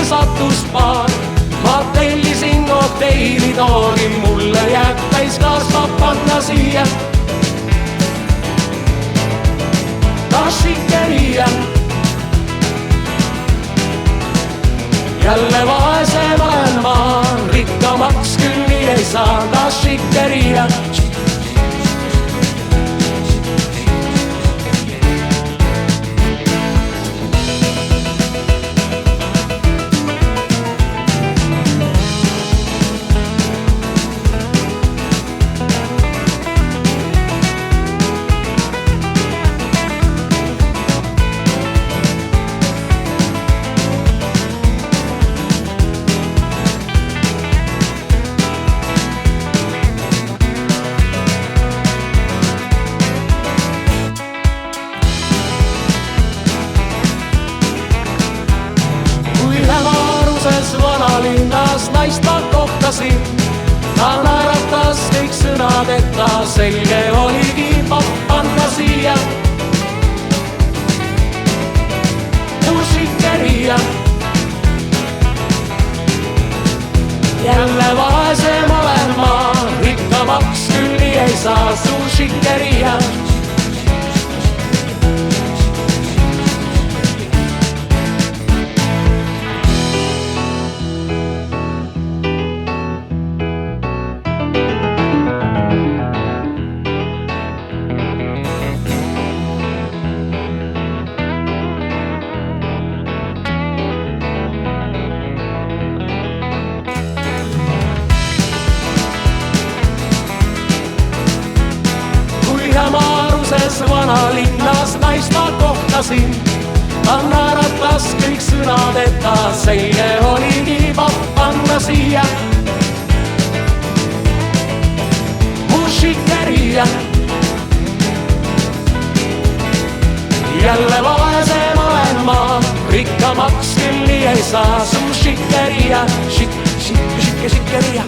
sattus paar. Ma tellisin kokteilitooni, mulle jääb täis kasvab panna siia. Tašikeria jälle vaesem olen ma, rikkamaks küll nii ei saa. Tašikeria vanalinnas naist ma kohtasin. Ta naeratas kõik sõnad, et ta selge oligi panna siia. Tašikeria jälle vaesem olen ma, rikkamaks küll nii ei saa. Tašikeria vanalinnas naist ma kohtasin. Ta naeratas kõik sõnad, et ta selge oligi panna siia. Tašikeria jälle vaesem olen ma, rikkamaks küll nii ei saa. Tašikeria, šikeria